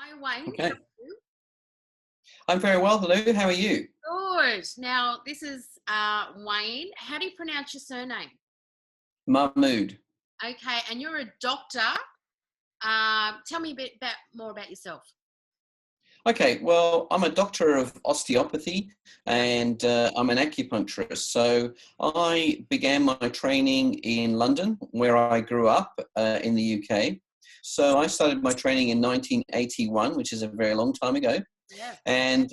Hi, Wayne. Okay. How are you? I'm very well, hello. How are you? Good. Now, this is Wayne. How do you pronounce your surname? Mahmood. Okay, and you're a doctor. Tell me a bit more about yourself. Okay, well, I'm a doctor of osteopathy and I'm an acupuncturist. So I began my training in London, where I grew up in the UK. So I started my training in 1981, which is a very long time ago. Yeah. And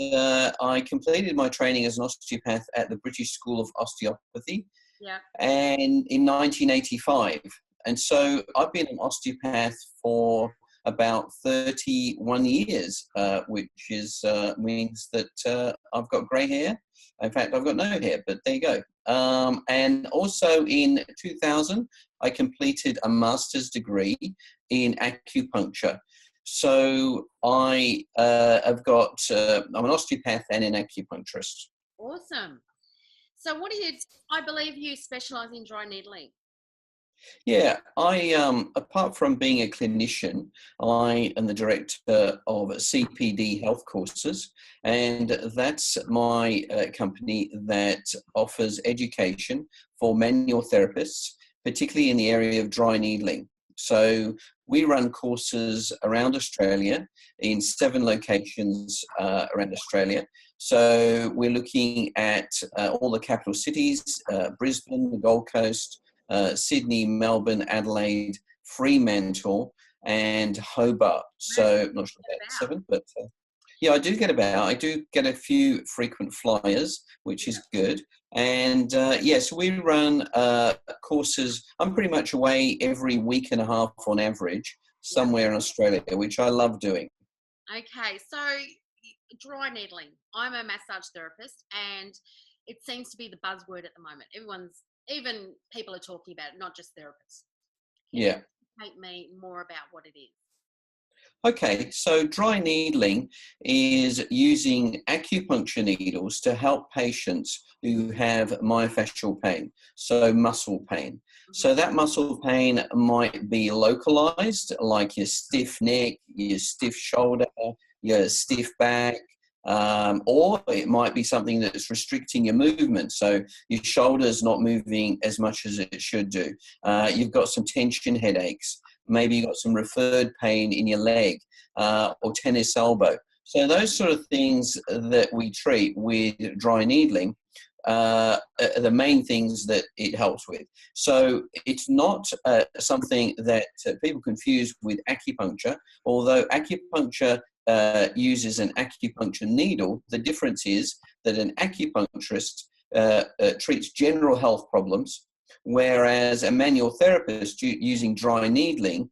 I completed my training as an osteopath at the British School of Osteopathy Yeah. and in 1985. And so I've been an osteopath for about 31 years, which means that I've got grey hair. In fact, I've got no hair, but there you go. And also in 2000, I completed a master's degree in acupuncture. So I I'm an osteopath and an acupuncturist. Awesome. So, I believe you specialize in dry needling. Yeah, apart from being a clinician, I am the director of CPD health courses, and that's my company that offers education for manual therapists, particularly in the area of dry needling. So we run courses around Australia in 7 locations around Australia. So we're looking at all the capital cities, Brisbane, the Gold Coast, Sydney, Melbourne, Adelaide, Fremantle, and Hobart. So not sure about 7, but yeah, I do get about. I do get a few frequent flyers, which is good. And yes, we run courses. I'm pretty much away every week and a half on average, Yeah. somewhere in Australia, which I love doing. Okay, so dry needling. I'm a massage therapist, and it seems to be the buzzword at the moment. Even people are talking about it, not just therapists. Can you Yeah. educate me more about what it is? Okay, so dry needling is using acupuncture needles to help patients who have myofascial pain, so muscle pain. Mhm. So that muscle pain might be localized, like your stiff neck, your stiff shoulder, your stiff back, or it might be something that's restricting your movement. So your shoulder's not moving as much as it should do. You've got some tension headaches. Maybe you've got some referred pain in your leg or tennis elbow. So those sort of things that we treat with dry needling are the main things that it helps with. So it's not something that people confuse with acupuncture, although acupuncture uses an acupuncture needle. The difference is that an acupuncturist treats general health problems, whereas a manual therapist using dry needling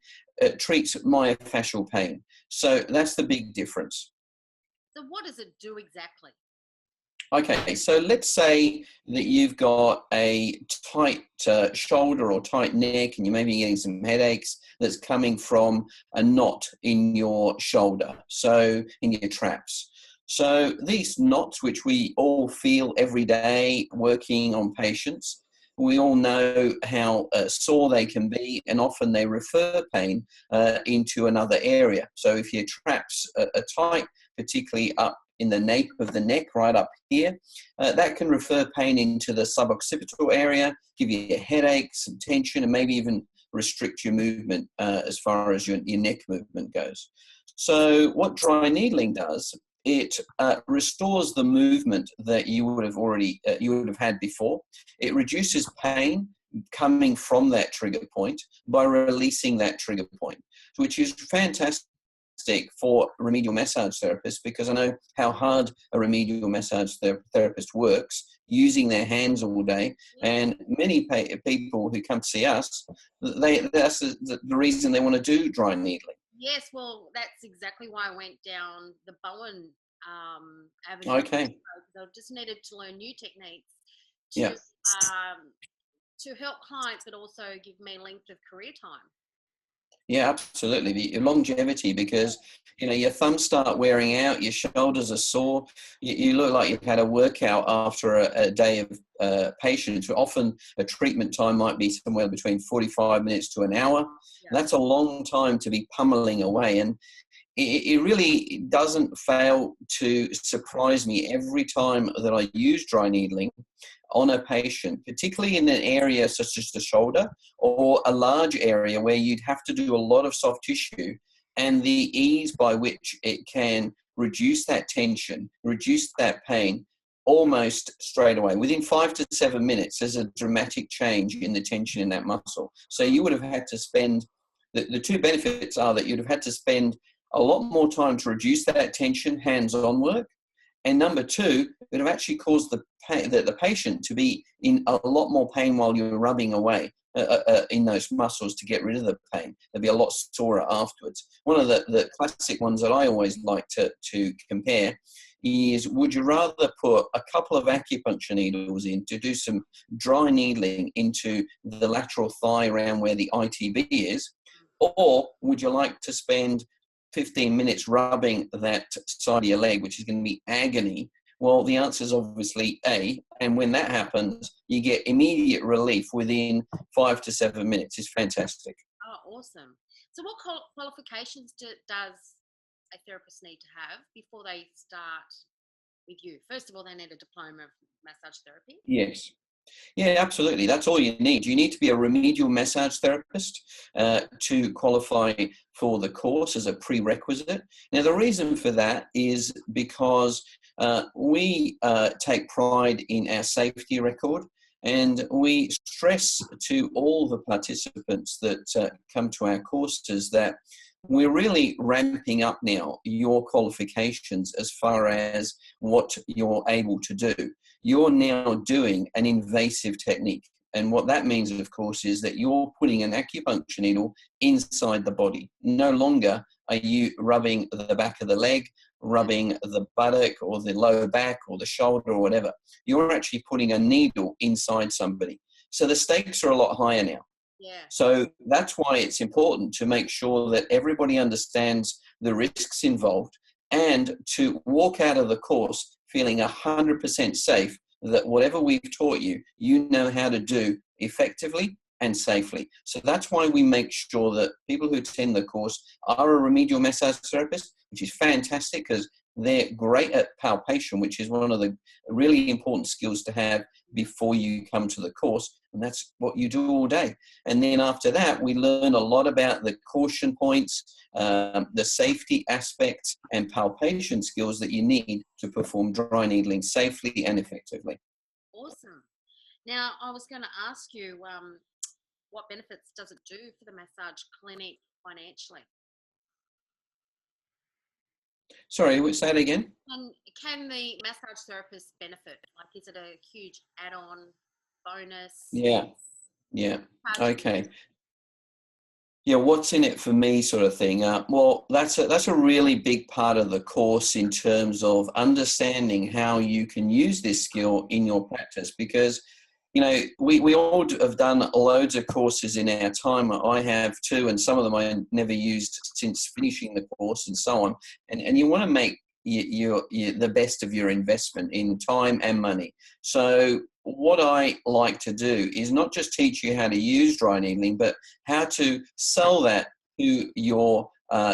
treats myofascial pain. So that's the big difference. So, what does it do exactly? Okay, so let's say that you've got a tight shoulder or tight neck and you may be getting some headaches that's coming from a knot in your shoulder, so in your traps. So these knots, which we all feel every day working on patients, we all know how sore they can be, and often they refer pain into another area. So if your traps are tight, particularly up in the nape of the neck, right up here, that can refer pain into the suboccipital area, give you a headache, some tension, and maybe even restrict your movement as far as your neck movement goes. So what dry needling does, it restores the movement that you would have had before. It reduces pain coming from that trigger point by releasing that trigger point, which is fantastic for remedial massage therapists, because I know how hard a remedial massage therapist works using their hands all day. And many people who come to see us, that's the reason they want to do dry needling. Yes, well, that's exactly why I went down the Bowen avenue. Okay. Because I just needed to learn new techniques to Yeah. help clients, but also give me length of career time. Yeah, absolutely. The longevity, because your thumbs start wearing out, your shoulders are sore, you look like you've had a workout after a day of patients. Often a treatment time might be somewhere between 45 minutes to an hour. Yeah. That's a long time to be pummeling away. And it really doesn't fail to surprise me every time that I use dry needling on a patient, particularly in an area such as the shoulder or a large area where you'd have to do a lot of soft tissue, and the ease by which it can reduce that tension, reduce that pain almost straight away. Within 5 to 7 minutes, there's a dramatic change in the tension in that muscle. So you would have had to spend, the two benefits are that you'd have had to spend a lot more time to reduce that tension, hands-on work. And number two, it would have actually caused the patient to be in a lot more pain while you're rubbing away in those muscles to get rid of the pain. They'll be a lot sorer afterwards. One of the classic ones that I always like to compare is, would you rather put a couple of acupuncture needles in to do some dry needling into the lateral thigh around where the ITB is, or would you like to spend 15 minutes rubbing that side of your leg, which is going to be agony? Well, the answer is obviously A, and when that happens, you get immediate relief within 5 to 7 minutes. It's fantastic. Oh, awesome. So what qualifications does a therapist need to have before they start with you? First of all, they need a diploma of massage therapy. Yes. Yeah, absolutely. That's all you need. You need to be a remedial massage therapist to qualify for the course as a prerequisite. Now, the reason for that is because we take pride in our safety record, and we stress to all the participants that come to our courses that we're really ramping up now your qualifications as far as what you're able to do. You're now doing an invasive technique. And what that means, of course, is that you're putting an acupuncture needle inside the body. No longer are you rubbing the back of the leg, rubbing the buttock or the lower back or the shoulder or whatever. You're actually putting a needle inside somebody. So the stakes are a lot higher now. Yeah. So that's why it's important to make sure that everybody understands the risks involved, and to walk out of the course feeling 100% safe that whatever we've taught you, you know how to do effectively and safely. So that's why we make sure that people who attend the course are a remedial massage therapist, which is fantastic because they're great at palpation, which is one of the really important skills to have before you come to the course. And that's what you do all day. And then after that, we learn a lot about the caution points, the safety aspects and palpation skills that you need to perform dry needling safely and effectively. Awesome. Now, I was going to ask you, what benefits does it do for the massage clinic financially? Sorry, say it again. Can the massage therapist benefit? Like, is it a huge add-on bonus? Yeah. Okay. Yeah, what's in it for me, sort of thing. Well, that's a really big part of the course in terms of understanding how you can use this skill in your practice, because we all have done loads of courses in our time. I have too, and some of them I never used since finishing the course and so on. And you want to make the best of your investment in time and money. So what I like to do is not just teach you how to use dry needling, but how to sell that to your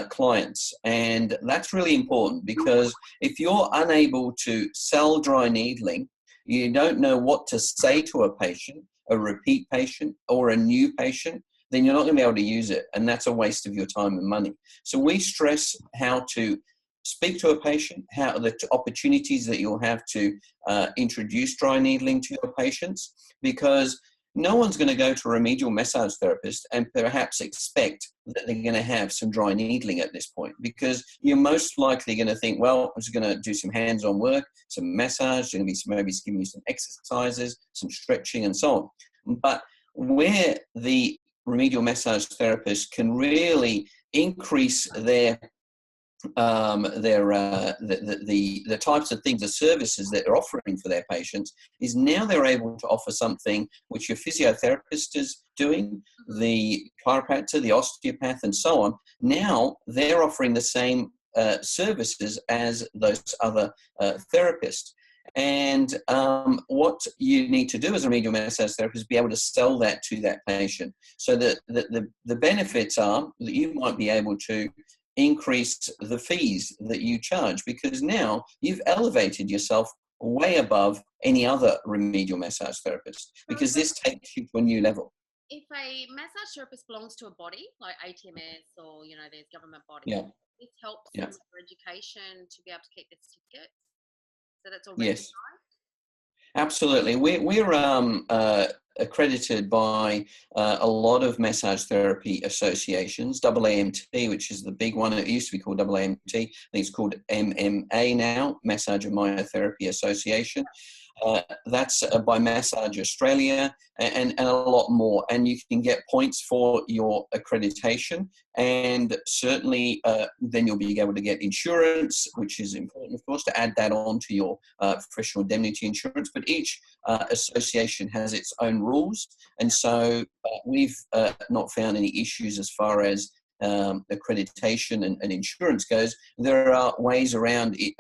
clients. And that's really important, because if you're unable to sell dry needling, you don't know what to say to a patient, a repeat patient or a new patient, then you're not going to be able to use it. And that's a waste of your time and money. So we stress how to speak to a patient, how the opportunities that you'll have to introduce dry needling to your patients, because no one's going to go to a remedial massage therapist and perhaps expect that they're going to have some dry needling at this point, because you're most likely going to think, well, I'm just going to do some hands-on work, some massage, going to be maybe giving you some exercises, some stretching and so on. But where the remedial massage therapist can really increase the types of things, the services that they're offering for their patients, is now they're able to offer something which your physiotherapist is doing, the chiropractor, the osteopath, and so on. Now they're offering the same services as those other therapists. And what you need to do as a remedial massage therapist is be able to sell that to that patient. So that the benefits are that you might be able to increase the fees that you charge, because now you've elevated yourself way above any other remedial massage therapist, because this takes you to a new level. If a massage therapist belongs to a body like ATMS or, you know, there's government bodies, Yeah. this helps Yeah. them with their education to be able to keep their certificate. So that's all Yes. recognized. Absolutely. We're accredited by a lot of massage therapy associations, AAMT, which is the big one. It used to be called AAMT. I think it's called MMA now, Massage and Myotherapy Association. That's by Massage Australia, and a lot more. And you can get points for your accreditation, and certainly then you'll be able to get insurance, which is important, of course, to add that on to your professional indemnity insurance. But each association has its own rules, and so we've not found any issues as far as accreditation and insurance goes. There are ways around it.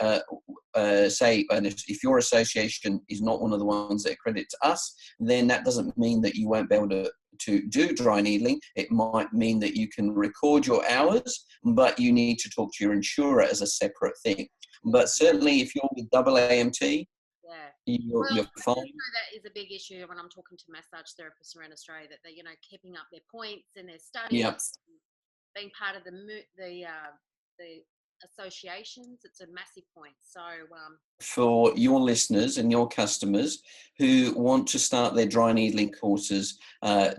Say, and if your association is not one of the ones that accredits us, then that doesn't mean that you won't be able to do dry needling. It might mean that you can record your hours, but you need to talk to your insurer as a separate thing. But certainly if you're with AAMT, you're fine. That is a big issue when I'm talking to massage therapists around Australia, that they're, you know, keeping up their points and their studies. Yep. Being part of the associations, it's a massive point. So for your listeners and your customers who want to start their dry needling courses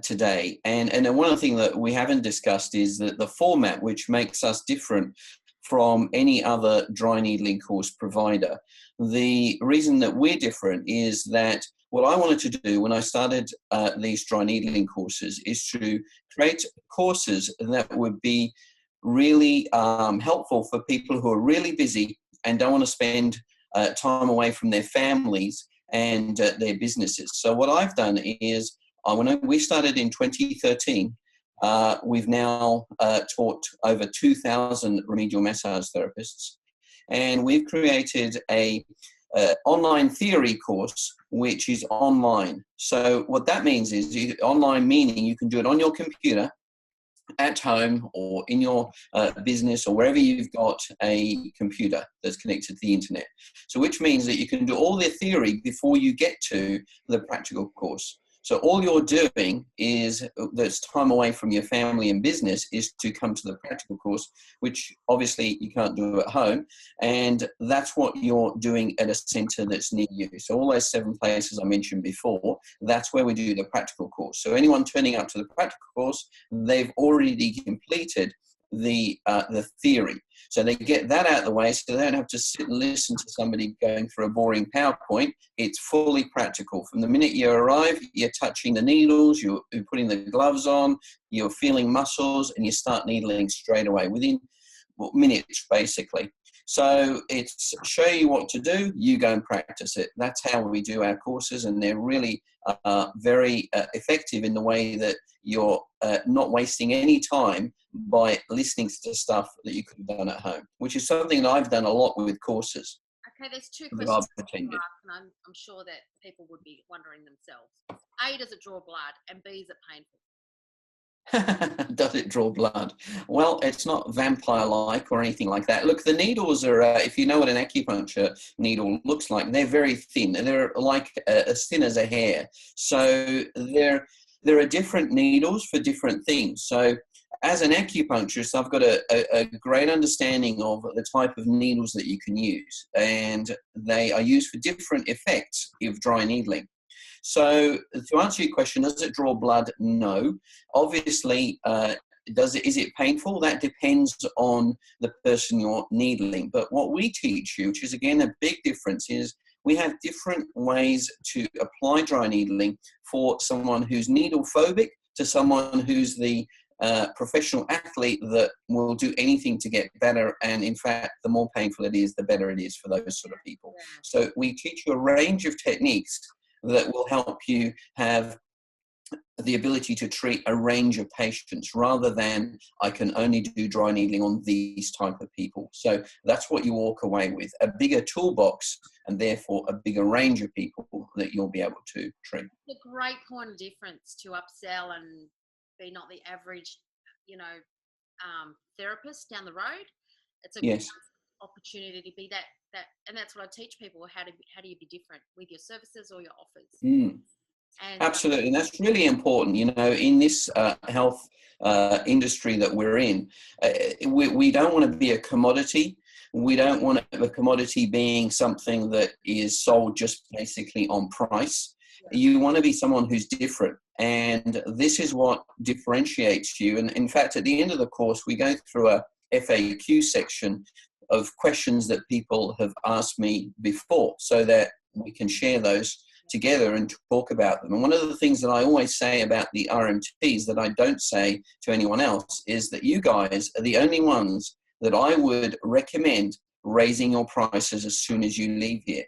today, and one of the things that we haven't discussed is that the format, which makes us different from any other dry needling course provider. The reason that we're different is that what I wanted to do when I started these dry needling courses is to create courses that would be really helpful for people who are really busy and don't want to spend time away from their families and their businesses. So what I've done is, when we started in 2013, we've now taught over 2,000 remedial massage therapists, and we've created a online theory course, which is online. So what that means is online, meaning you can do it on your computer at home or in your business or wherever you've got a computer that's connected to the internet. So which means that you can do all the theory before you get to the practical course. So all you're doing is, that's time away from your family and business, is to come to the practical course, which obviously you can't do at home. And that's what you're doing at a center that's near you. So all those 7 places I mentioned before, that's where we do the practical course. So anyone turning up to the practical course, they've already completed the theory. So they get that out of the way, so they don't have to sit and listen to somebody going through a boring PowerPoint. It's fully practical. From the minute you arrive, you're touching the needles, you're putting the gloves on, you're feeling muscles, and you start needling straight away within minutes, basically. So it's show you what to do, you go and practice it. That's how we do our courses, and they're really very effective in the way that you're not wasting any time by listening to stuff that you could have done at home, which is something that I've done a lot with courses. Okay, there's 2 that questions I've attended. and I'm sure that people would be wondering themselves. A, does it draw blood? And B, is it painful? Does it draw blood? Well, it's not vampire-like or anything like that. Look, the needles are, if you know what an acupuncture needle looks like, they're very thin. They're like as thin as a hair. So there are different needles for different things. So as an acupuncturist, I've got a great understanding of the type of needles that you can use, and they are used for different effects of dry needling. So to answer your question, does it draw blood? No. Obviously, is it painful? That depends on the person you're needling. But what we teach you, which is again a big difference, is we have different ways to apply dry needling for someone who's needle phobic to someone who's the professional athlete that will do anything to get better. And in fact, the more painful it is, the better it is for those sort of people. So we teach you a range of techniques that will help you have the ability to treat a range of patients rather than I can only do dry needling on these type of people. So that's what you walk away with, a bigger toolbox and therefore a bigger range of people that you'll be able to treat. It's a great point of difference to upsell and be not the average, therapist down the road. It's a Yes. opportunity to be that, and that's what I teach people. How do you be different with your services or your offers? Mm. And Absolutely, and that's really important. You know, in this health industry that we're in, we don't want to be a commodity. We don't want a commodity being something that is sold just basically on price. You want to be someone who's different, and this is what differentiates you. And in fact, at the end of the course, we go through a FAQ section of questions that people have asked me before, so that we can share those together and talk about them. And one of the things that I always say about the RMTs that I don't say to anyone else is that you guys are the only ones that I would recommend raising your prices as soon as you leave here.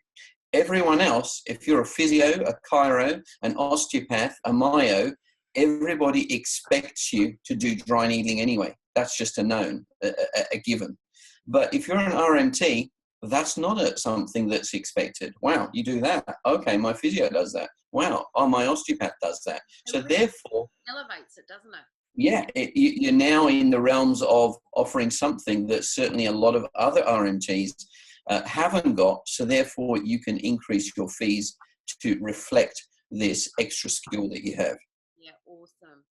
Everyone else, if you're a physio, a chiro, an osteopath, a myo, everybody expects you to do dry needling anyway. That's just a known, a given. But if you're an RMT, that's not something that's expected. Wow, you do that. Okay, my physio does that. Wow, oh, my osteopath does that. So therefore, elevates it, doesn't it? Yeah, you're now in the realms of offering something that certainly a lot of other RMTs haven't got. So therefore, you can increase your fees to reflect this extra skill that you have. Yeah, awesome.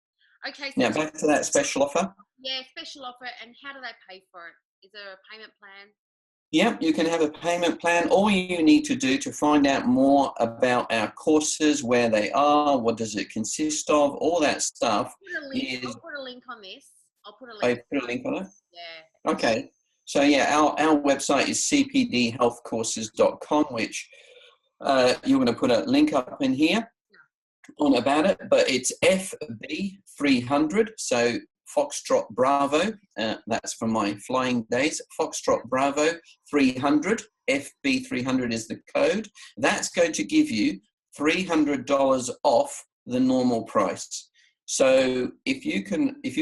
Okay, so now back to that special offer. Yeah, special offer. And how do they pay for it? Is there a payment plan? Yeah, you can have a payment plan. All you need to do to find out more about our courses, where they are, what does it consist of, all that stuff is... I'll put a link on this. I'll put a link. I put a link on it? Yeah. Okay. So yeah, our website is cpdhealthcourses.com, which you're going to put a link up in here on about it, but it's FB300, so Foxtrot Bravo, that's from my flying days, Foxtrot Bravo 300, FB300 is the code. That's going to give you $300 off the normal price. So if you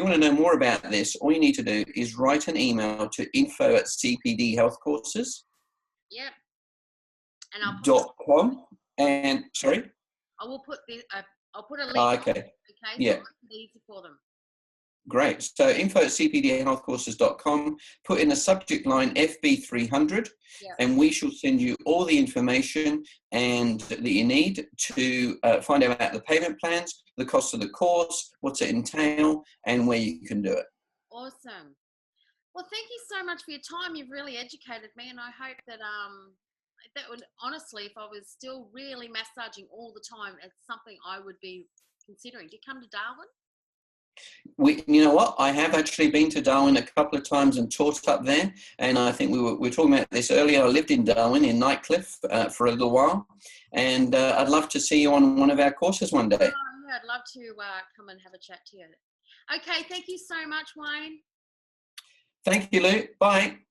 want to know more about this, all you need to do is write an email to info@cpdhealthcourses. Yep. And I'll .com, and sorry? I will put this, I'll put a link. Okay. Okay. Yeah. So it's easy for them. Great. So info@cpdhealthcourses.com, put in the subject line FB300, and we shall send you all the information and that you need to find out about the payment plans, the cost of the course, what's it entail, and where you can do it. Awesome. Well, thank you so much for your time. You've really educated me, and I hope that that would, honestly, if I was still really massaging all the time, it's something I would be considering. Do you come to Darwin? You know what? I have actually been to Darwin a couple of times and taught up there, and I think we were talking about this earlier. I lived in Darwin, in Nightcliff, for a little while, and I'd love to see you on one of our courses one day. Oh, yeah, I'd love to come and have a chat to you. Okay, thank you so much, Wayne. Thank you, Lou. Bye.